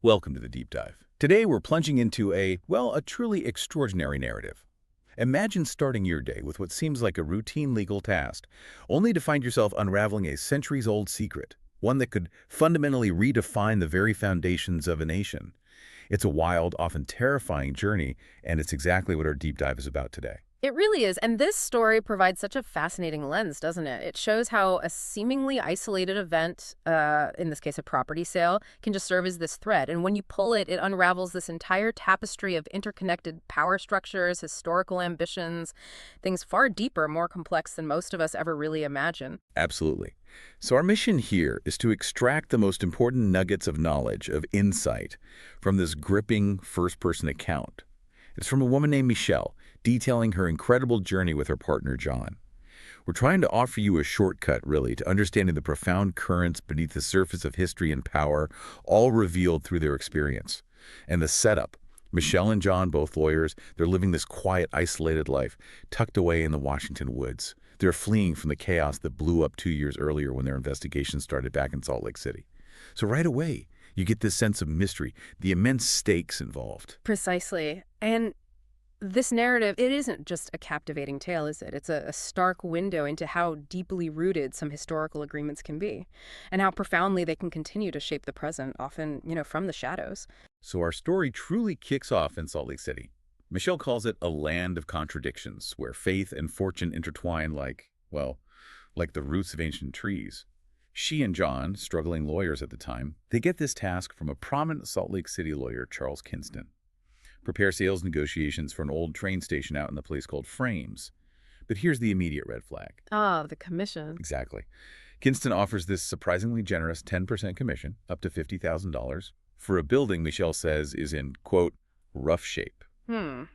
Welcome to the Deep Dive. Today we're plunging into a truly extraordinary narrative. Imagine starting your day with what seems like a routine legal task, only to find yourself unraveling a centuries-old secret, one that could fundamentally redefine the very foundations of a nation. It's a wild, often terrifying journey, and it's exactly what our deep dive is about today. It really is. And this story provides such a fascinating lens, doesn't it? It shows how a seemingly isolated event, in this case a property sale, can just serve as this thread. And when you pull it, it unravels this entire tapestry of interconnected power structures, historical ambitions, things far deeper, more complex than most of us ever really imagine. Absolutely. So our mission here is to extract the most important nuggets of knowledge, of insight, from this gripping first-person account. It's from a woman named Michelle, detailing her incredible journey with her partner, John. We're trying to offer you a shortcut, really, to understanding the profound currents beneath the surface of history and power, all revealed through their experience. And the setup. Michelle and John, both lawyers, they're living this quiet, isolated life, tucked away in the Washington woods. They're fleeing from the chaos that blew up 2 years earlier when their investigation started back in Salt Lake City. So right away, you get this sense of mystery, the immense stakes involved. Precisely. And this narrative, it isn't just a captivating tale, is it? It's a stark window into how deeply rooted some historical agreements can be, and how profoundly they can continue to shape the present, often, from the shadows. So our story truly kicks off in Salt Lake City. Michelle calls it a land of contradictions, where faith and fortune intertwine like the roots of ancient trees. She and John, struggling lawyers at the time, they get this task from a prominent Salt Lake City lawyer, Charles Kinston. Prepare sales negotiations for an old train station out in the place called Frames. But here's the immediate red flag. Ah, the commission. Exactly. Kinston offers this surprisingly generous 10% commission, up to $50,000, for a building Michelle says is in, quote, rough shape. And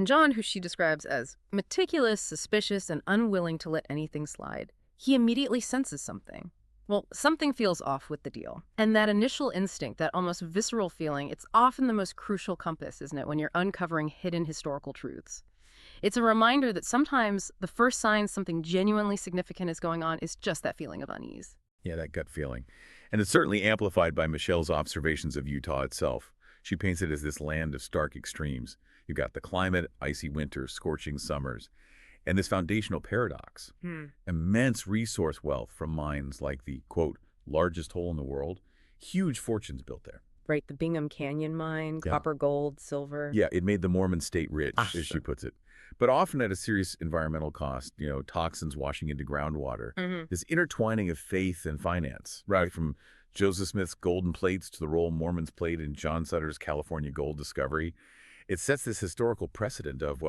John, who she describes as meticulous, suspicious, and unwilling to let anything slide, he immediately senses something. Well, something feels off with the deal. And that initial instinct, that almost visceral feeling, it's often the most crucial compass, isn't it, when you're uncovering hidden historical truths. It's a reminder that sometimes the first sign something genuinely significant is going on is just that feeling of unease. Yeah, that gut feeling. And it's certainly amplified by Michelle's observations of Utah itself. She paints it as this land of stark extremes. You've got the climate, icy winters, scorching summers, and this foundational paradox. Immense resource wealth from mines like the, quote, largest hole in the world. Huge fortunes built there. Right, the Bingham Canyon mine, copper, gold, silver. Yeah, it made the Mormon state rich, as she puts it. But often at a serious environmental cost, toxins washing into groundwater. This intertwining of faith and finance, right, from Joseph Smith's golden plates to the role Mormons played in John Sutter's California gold discovery. It sets this historical precedent of,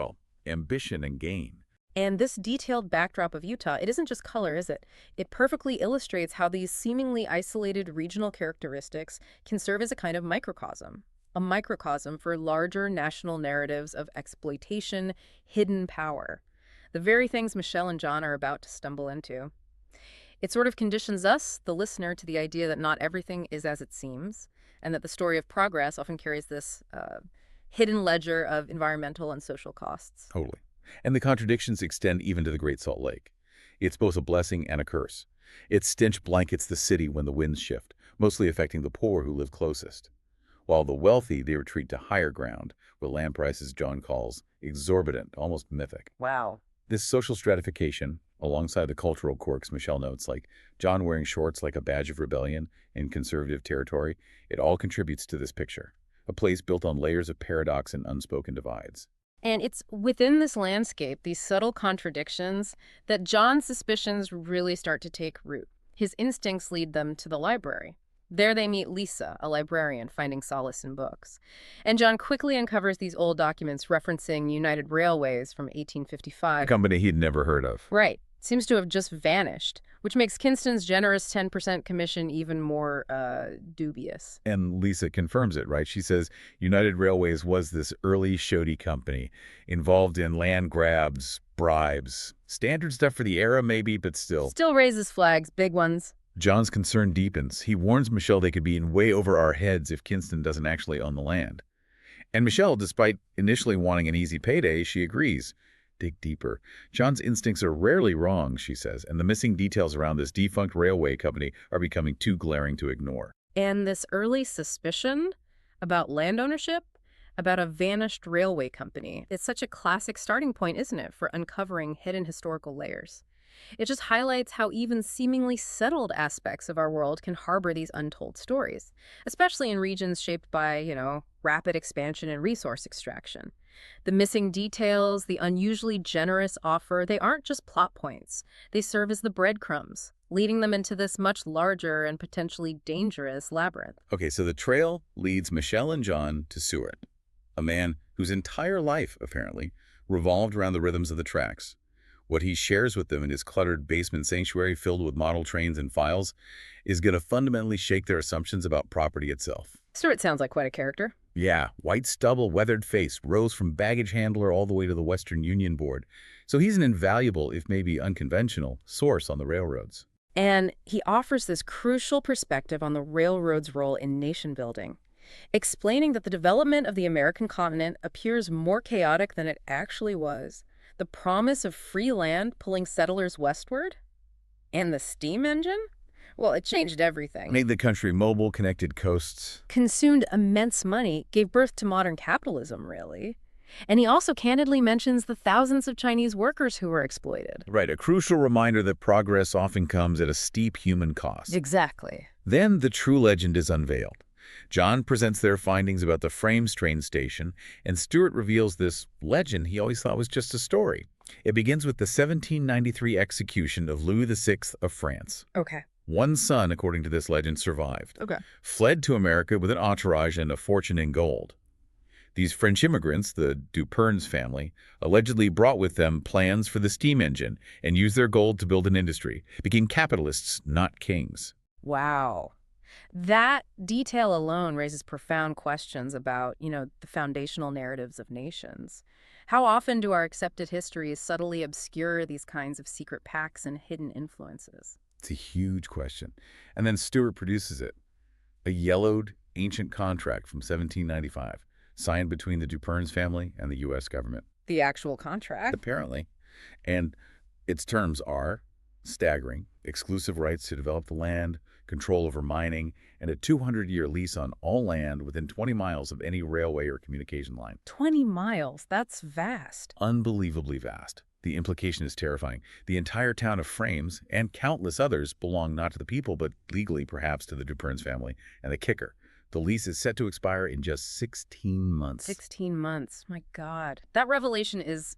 ambition and gain. And this detailed backdrop of Utah, it isn't just color, is it? It perfectly illustrates how these seemingly isolated regional characteristics can serve as a kind of microcosm. A microcosm for larger national narratives of exploitation, hidden power. The very things Michelle and John are about to stumble into. It sort of conditions us, the listener, to the idea that not everything is as it seems, and that the story of progress often carries this hidden ledger of environmental and social costs. Totally. And the contradictions extend even to the Great Salt Lake. It's both a blessing and a curse. Its stench blankets the city when the winds shift, mostly affecting the poor who live closest. While the wealthy, they retreat to higher ground, with land prices John calls exorbitant, almost mythic. Wow. This social stratification, alongside the cultural quirks Michelle notes, like John wearing shorts like a badge of rebellion in conservative territory, it all contributes to this picture. A place built on layers of paradox and unspoken divides. And it's within this landscape, these subtle contradictions, that John's suspicions really start to take root. His instincts lead them to the library. There they meet Lisa, a librarian finding solace in books. And John quickly uncovers these old documents referencing United Railways from 1855. A company he'd never heard of. Right. Seems to have just vanished, which makes Kinston's generous 10% commission even more dubious. And Lisa confirms it, right? She says United Railways was this early shoddy company involved in land grabs, bribes, standard stuff for the era maybe, but still. Still raises flags, big ones. John's concern deepens. He warns Michelle they could be in way over our heads if Kinston doesn't actually own the land. And Michelle, despite initially wanting an easy payday, she agrees. Dig deeper. John's instincts are rarely wrong, she says, and the missing details around this defunct railway company are becoming too glaring to ignore. And this early suspicion, About land ownership? About a vanished railway company. It's such a classic starting point, isn't it, for uncovering hidden historical layers? It just highlights how even seemingly settled aspects of our world can harbor these untold stories, especially in regions shaped by, rapid expansion and resource extraction. The missing details, the unusually generous offer, they aren't just plot points. They serve as the breadcrumbs, leading them into this much larger and potentially dangerous labyrinth. Okay, so the trail leads Michelle and John to Seward, a man whose entire life, apparently, revolved around the rhythms of the tracks. What he shares with them in his cluttered basement sanctuary filled with model trains and files is going to fundamentally shake their assumptions about property itself. Stuart sounds like quite a character. Yeah, white stubble, weathered face, rose from baggage handler all the way to the Western Union Board. So he's an invaluable, if maybe unconventional, source on the railroads. And he offers this crucial perspective on the railroad's role in nation building, explaining that the development of the American continent appears more chaotic than it actually was. The promise of free land pulling settlers westward? And the steam engine? Well, it changed everything. Made the country mobile, connected coasts. Consumed immense money, gave birth to modern capitalism, really. And he also candidly mentions the thousands of Chinese workers who were exploited. Right, a crucial reminder that progress often comes at a steep human cost. Exactly. Then the true legend is unveiled. John presents their findings about the Frames train station, and Stuart reveals this legend he always thought was just a story. It begins with the 1793 execution of Louis VI of France. Okay. One son, according to this legend, survived. Okay. Fled to America with an entourage and a fortune in gold. These French immigrants, the Dupernes family, allegedly brought with them plans for the steam engine and used their gold to build an industry, became capitalists, not kings. Wow. That detail alone raises profound questions about, the foundational narratives of nations. How often do our accepted histories subtly obscure these kinds of secret pacts and hidden influences? It's a huge question. And then Stuart produces it. A yellowed, ancient contract from 1795, signed between the Dupernes family and the U.S. government. The actual contract? Apparently. And its terms are staggering: exclusive rights to develop the land, control over mining, and a 200-year lease on all land within 20 miles of any railway or communication line. 20 miles? That's vast. Unbelievably vast. The implication is terrifying. The entire town of Frames, and countless others, belong not to the people, but legally perhaps to the Dupernes family. And the kicker: the lease is set to expire in just 16 months. 16 months. My God. That revelation is,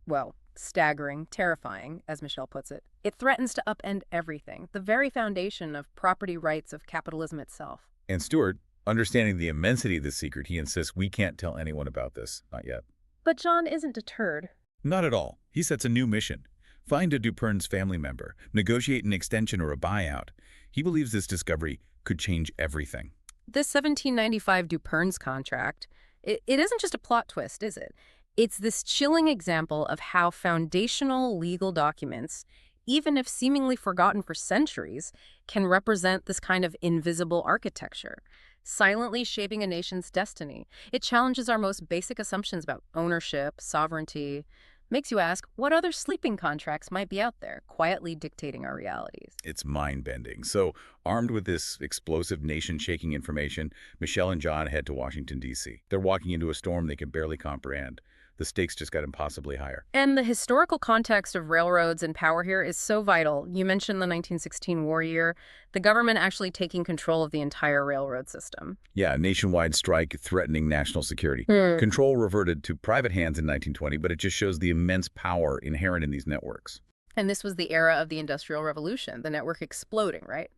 well, staggering, terrifying, as Michelle puts it. It threatens to upend everything, the very foundation of property rights of capitalism itself. And Stuart, understanding the immensity of this secret, he insists we can't tell anyone about this. Not yet. But John isn't deterred. Not at all. He sets a new mission. Find a Dupernes family member, negotiate an extension or a buyout. He believes this discovery could change everything. This 1795 Dupernes contract, it isn't just a plot twist, is it? It's this chilling example of how foundational legal documents, even if seemingly forgotten for centuries, can represent this kind of invisible architecture, silently shaping a nation's destiny. It challenges our most basic assumptions about ownership, sovereignty. Makes you ask, what other sleeping contracts might be out there, quietly dictating our realities? It's mind-bending. So, armed with this explosive, nation-shaking information, Michelle and John head to Washington, D.C. They're walking into a storm they can barely comprehend. The stakes just got impossibly higher. And the historical context of railroads and power here is so vital. You mentioned the 1916 war year, the government actually taking control of the entire railroad system. Yeah, a nationwide strike threatening national security. Control reverted to private hands in 1920, but it just shows the immense power inherent in these networks. And this was the era of the Industrial Revolution, the network exploding, right?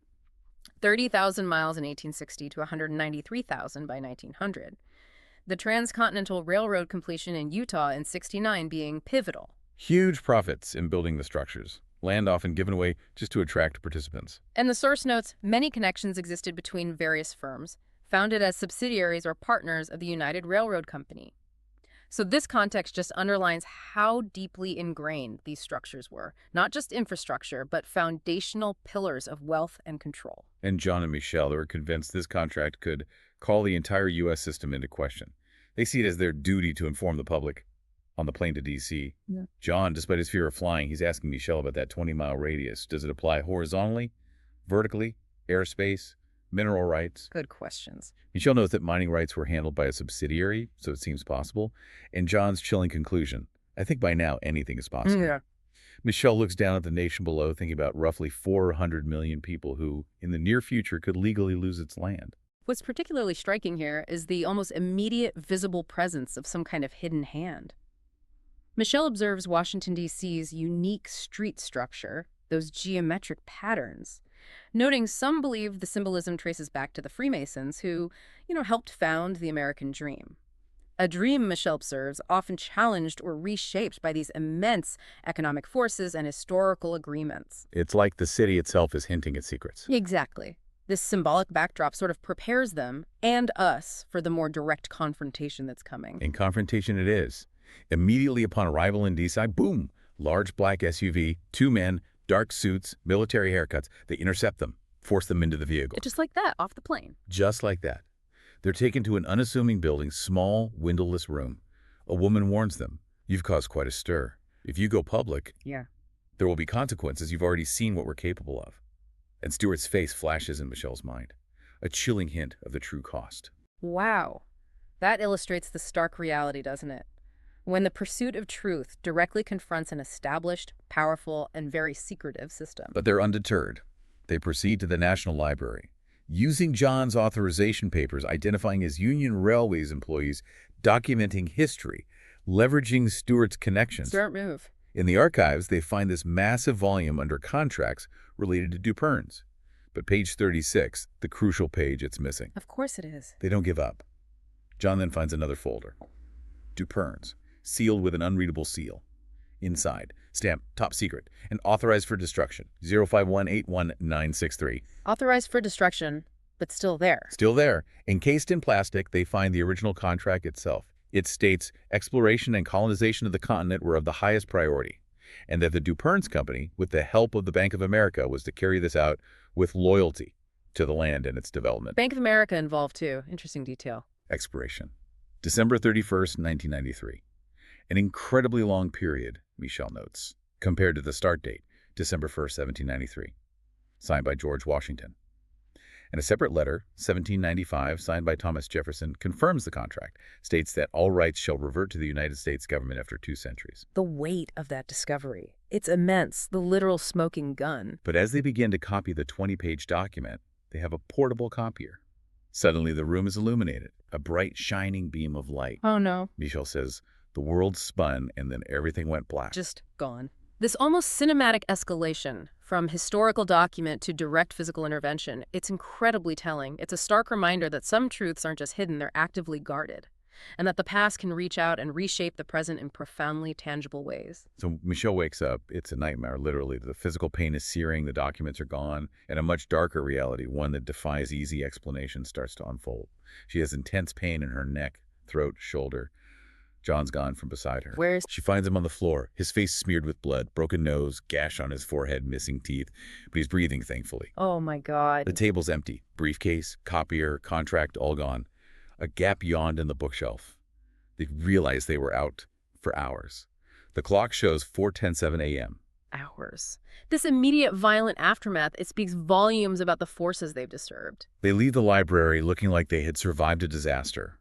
30,000 miles in 1860 to 193,000 by 1900. The transcontinental railroad completion in Utah in '69 being pivotal. Huge profits in building the structures. Land often given away just to attract participants. And the source notes many connections existed between various firms, founded as subsidiaries or partners of the United Railroad Company. So this context just underlines how deeply ingrained these structures were. Not just infrastructure, but foundational pillars of wealth and control. And John and Michelle were convinced this contract could call the entire U.S. system into question. They see it as their duty to inform the public. On the plane to D.C., John, despite his fear of flying, he's asking Michelle about that 20-mile radius. Does it apply horizontally, vertically, airspace, Mineral rights. Good questions. Michelle knows that mining rights were handled by a subsidiary, so it seems possible. And John's chilling conclusion, I think by now anything is possible. Yeah. Michelle looks down at the nation below, thinking about roughly 400 million people who, in the near future, could legally lose its land. What's particularly striking here is the almost immediate visible presence of some kind of hidden hand. Michelle observes Washington, D.C.'s unique street structure, those geometric patterns, noting some believe the symbolism traces back to the Freemasons who, helped found the American dream. A dream, Michelle observes, often challenged or reshaped by these immense economic forces and historical agreements. It's like the city itself is hinting at secrets. Exactly. This symbolic backdrop sort of prepares them and us for the more direct confrontation that's coming. And confrontation it is. Immediately upon arrival in D.C., boom, large black SUV, 2 men, dark suits, military haircuts. They intercept them, force them into the vehicle. Just like that, off the plane. Just like that. They're taken to an unassuming building's small, windowless room. A woman warns them, you've caused quite a stir. If you go public, there will be consequences. You've already seen what we're capable of. And Stewart's face flashes in Michelle's mind, a chilling hint of the true cost. Wow. That illustrates the stark reality, doesn't it? When the pursuit of truth directly confronts an established, powerful, and very secretive system. But they're undeterred. They proceed to the National Library, using John's authorization papers, identifying his Union Railways employees, documenting history, leveraging Stewart's connections. Smart move. In the archives, they find this massive volume under contracts related to Duperns. But page 36, the crucial page, it's missing. Of course it is. They don't give up. John then finds another folder. Duperns, sealed with an unreadable seal. Inside, stamp, top secret, and authorized for destruction, 051811963. Authorized for destruction, but still there. Still there. Encased in plastic, they find the original contract itself. It states exploration and colonization of the continent were of the highest priority, and that the Duperns Company, with the help of the Bank of America, was to carry this out with loyalty to the land and its development. Bank of America involved too. Interesting detail. Expiration, December 31st, 1993. An incredibly long period, Michelle notes, compared to the start date, December 1st, 1793, signed by George Washington. And a separate letter, 1795, signed by Thomas Jefferson, confirms the contract, states that all rights shall revert to the United States government after 2 centuries. The weight of that discovery. It's immense, the literal smoking gun. But as they begin to copy the 20-page document, they have a portable copier. Suddenly, the room is illuminated, a bright, shining beam of light. Oh, no. Michelle says, the world spun and then everything went black. Just gone. This almost cinematic escalation from historical document to direct physical intervention, it's incredibly telling. It's a stark reminder that some truths aren't just hidden, they're actively guarded, and that the past can reach out and reshape the present in profoundly tangible ways. So Michelle wakes up. It's a nightmare, literally. The physical pain is searing, the documents are gone, and a much darker reality, one that defies easy explanation, starts to unfold. She has intense pain in her neck, throat, shoulder. John's gone from beside her. Where's... She finds him on the floor, his face smeared with blood, broken nose, gash on his forehead, missing teeth, but he's breathing, thankfully. Oh, my God. The table's empty. Briefcase, copier, contract, all gone. A gap yawned in the bookshelf. They realized they were out for hours. The clock shows 4:10 a.m. Hours. This immediate violent aftermath, it speaks volumes about the forces they've disturbed. They leave the library looking like they had survived a disaster.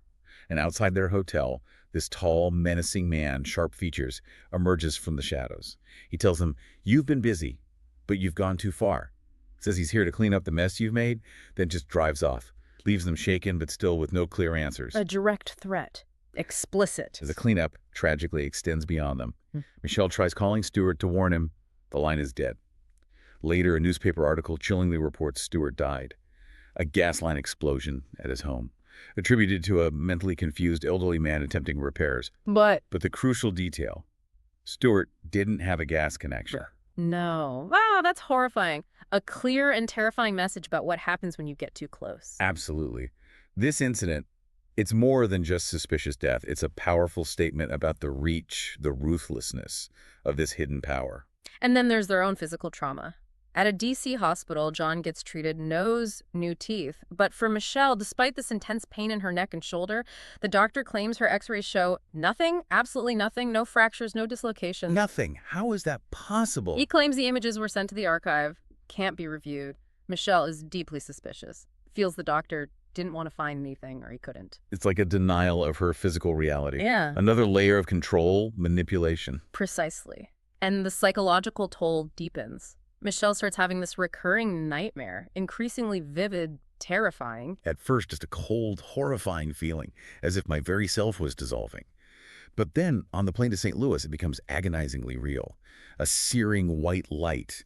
And outside their hotel, this tall, menacing man, sharp features, emerges from the shadows. He tells them, you've been busy, but you've gone too far. Says he's here to clean up the mess you've made, then just drives off. Leaves them shaken, but still with no clear answers. A direct threat. Explicit. As the cleanup tragically extends beyond them, Michelle tries calling Stewart to warn him. The line is dead. Later, a newspaper article chillingly reports Stewart died. A gas line explosion at his home, attributed to a mentally confused elderly man attempting repairs. But the crucial detail, Stewart didn't have a gas connection. no. Wow, that's horrifying. A clear and terrifying message about what happens when you get too close. Absolutely. This incident, it's more than just suspicious death. It's a powerful statement about the reach, the ruthlessness of this hidden power. And then there's their own physical trauma. At a D.C. hospital, John gets treated, nose, new teeth. But for Michelle, despite this intense pain in her neck and shoulder, the doctor claims her x-rays show nothing, absolutely nothing, no fractures, no dislocations. Nothing. How is that possible? He claims the images were sent to the archive, can't be reviewed. Michelle is deeply suspicious. Feels the doctor didn't want to find anything or he couldn't. It's like a denial of her physical reality. Yeah. Another layer of control, manipulation. Precisely. And the psychological toll deepens. Michelle starts having this recurring nightmare, increasingly vivid, terrifying. At first, just a cold, horrifying feeling, as if my very self was dissolving. But then, on the plane to St. Louis, it becomes agonizingly real. A searing white light.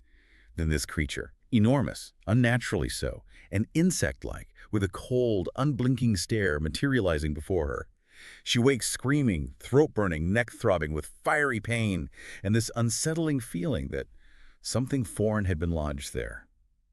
Then this creature, enormous, unnaturally so, and insect-like, with a cold, unblinking stare materializing before her. She wakes screaming, throat-burning, neck-throbbing with fiery pain, and this unsettling feeling that something foreign had been lodged there.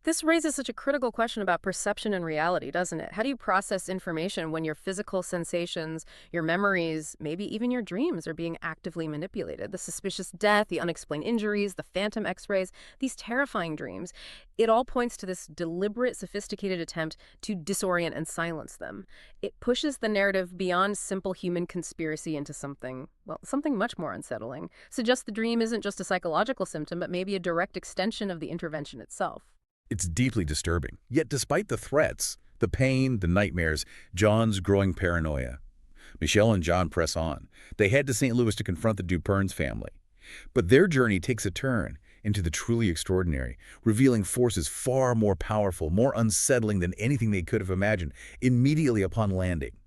This raises such a critical question about perception and reality, doesn't it? How do you process information when your physical sensations, your memories, maybe even your dreams are being actively manipulated? The suspicious death, the unexplained injuries, the phantom x-rays, these terrifying dreams, it all points to this deliberate, sophisticated attempt to disorient and silence them. It pushes the narrative beyond simple human conspiracy into something, well, something much more unsettling. Suggests the dream isn't just a psychological symptom, but maybe a direct extension of the intervention itself. It's deeply disturbing. Yet despite the threats, the pain, the nightmares, John's growing paranoia. Michelle and John press on. They head to St. Louis to confront the Duperne's family. But their journey takes a turn into the truly extraordinary, revealing forces far more powerful, more unsettling than anything they could have imagined immediately upon landing.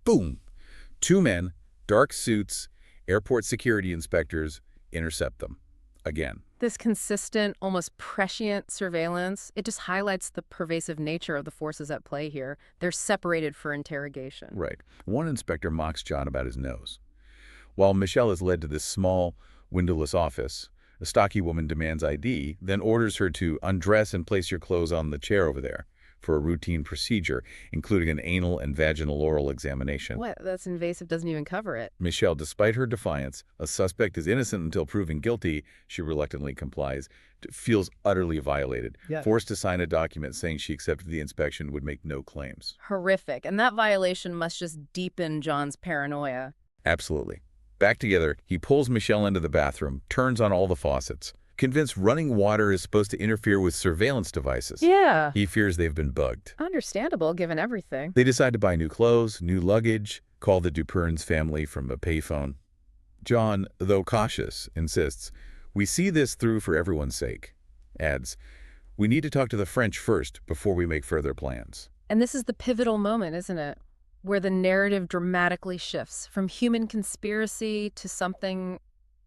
Boom! Two men, dark suits, airport security inspectors, intercept them. Again. This consistent, almost prescient surveillance, it just highlights the pervasive nature of the forces at play here. They're separated for interrogation. Right. One inspector mocks John about his nose. While Michelle is led to this small, windowless office, a stocky woman demands ID, then orders her to undress and place your clothes on the chair over there for a routine procedure, including an anal and vaginal oral examination. What? That's invasive, doesn't even cover it. Michelle, despite her defiance, a suspect is innocent until proven guilty, she reluctantly complies, feels utterly violated, forced to sign a document saying she accepted the inspection, would make no claims. Horrific. And that violation must just deepen John's paranoia. Absolutely. Back together, he pulls Michelle into the bathroom, turns on all the faucets. Convinced running water is supposed to interfere with surveillance devices. Yeah. He fears they've been bugged. Understandable, given everything. They decide to buy new clothes, new luggage, call the Duperne's family from a payphone. John, though cautious, insists, "We see this through for everyone's sake." Adds, "We need to talk to the French first before we make further plans." And this is the pivotal moment, isn't it? Where the narrative dramatically shifts from human conspiracy to something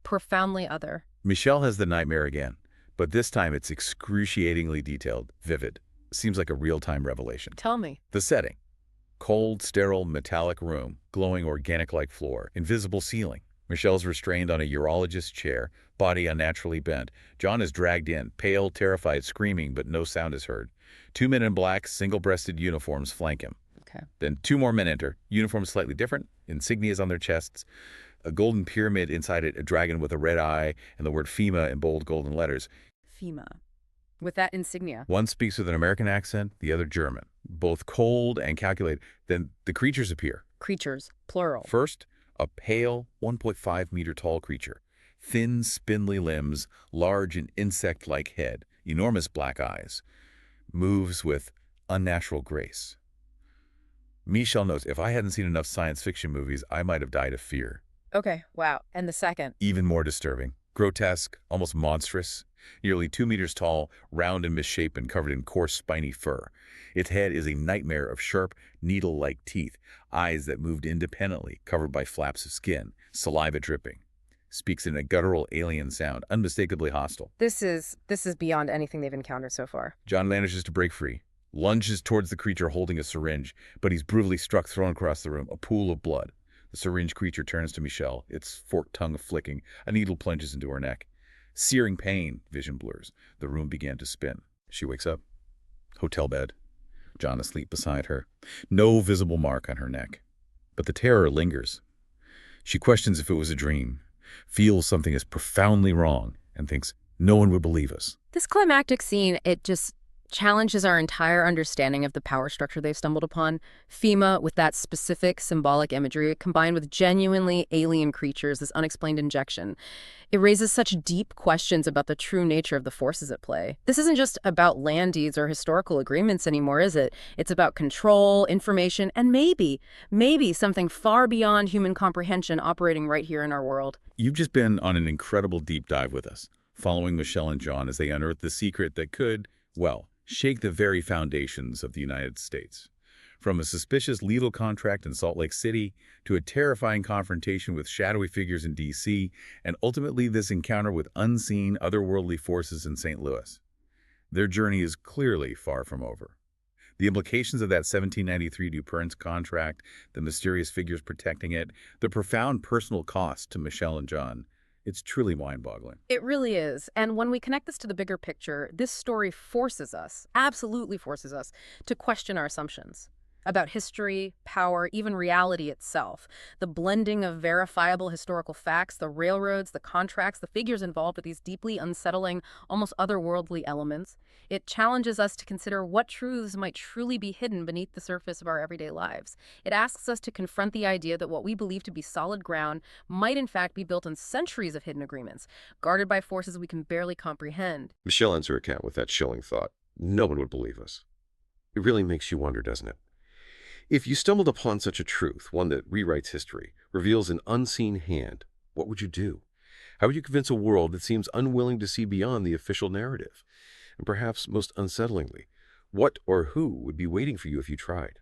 profoundly other. Michelle has the nightmare again, but this time it's excruciatingly detailed, vivid. Seems like a real-time revelation. Tell me. The setting. Cold, sterile, metallic room, glowing organic-like floor, invisible ceiling. Michelle's restrained on a urologist's chair, body unnaturally bent. John is dragged in, pale, terrified, screaming, but no sound is heard. Two men in black, single-breasted uniforms flank him. Okay. Then two more men enter, uniforms slightly different, insignias on their chests, a golden pyramid inside it, a dragon with a red eye, and the word FEMA in bold golden letters. FEMA. With that insignia. One speaks with an American accent, the other German. Both cold and calculated. Then the creatures appear. Creatures, plural. First, a pale, 1.5-meter tall creature. Thin, spindly limbs, large and insect-like head, enormous black eyes. Moves with unnatural grace. Michelle notes, if I hadn't seen enough science fiction movies, I might have died of fear. Okay, wow. And the second? Even more disturbing. Grotesque, almost monstrous. Nearly 2 meters tall, round and misshapen, covered in coarse, spiny fur. Its head is a nightmare of sharp, needle-like teeth, eyes that moved independently, covered by flaps of skin, saliva dripping. Speaks in a guttural alien sound, unmistakably hostile. This is beyond anything they've encountered so far. John manages to break free, lunges towards the creature holding a syringe, but he's brutally struck, thrown across the room, a pool of blood. The syringe creature turns to Michelle, its forked tongue flicking. A needle plunges into her neck. Searing pain, vision blurs. The room began to spin. She wakes up. Hotel bed. John asleep beside her. No visible mark on her neck. But the terror lingers. She questions if it was a dream, feels something is profoundly wrong, and thinks no one would believe us. This climactic scene, challenges our entire understanding of the power structure they've stumbled upon. FEMA, with that specific symbolic imagery, combined with genuinely alien creatures, this unexplained injection, it raises such deep questions about the true nature of the forces at play. This isn't just about land deeds or historical agreements anymore, is it? It's about control, information, and maybe something far beyond human comprehension operating right here in our world. You've just been on an incredible deep dive with us, following Michelle and John as they unearth the secret that could, well, shake the very foundations of the United States. From a suspicious legal contract in Salt Lake City to a terrifying confrontation with shadowy figures in D.C., and ultimately this encounter with unseen, otherworldly forces in St. Louis. Their journey is clearly far from over. The implications of that 1793 Dupurns contract, the mysterious figures protecting it, the profound personal cost to Michelle and John, it's truly mind-boggling. It really is. And when we connect this to the bigger picture, this story forces us, absolutely forces us, to question our assumptions about history, power, even reality itself. The blending of verifiable historical facts, the railroads, the contracts, the figures involved with these deeply unsettling, almost otherworldly elements. It challenges us to consider what truths might truly be hidden beneath the surface of our everyday lives. It asks us to confront the idea that what we believe to be solid ground might in fact be built on centuries of hidden agreements, guarded by forces we can barely comprehend. Michelle ends her account with that chilling thought. No one would believe us. It really makes you wonder, doesn't it? If you stumbled upon such a truth, one that rewrites history, reveals an unseen hand, what would you do? How would you convince a world that seems unwilling to see beyond the official narrative? And perhaps most unsettlingly, what or who would be waiting for you if you tried?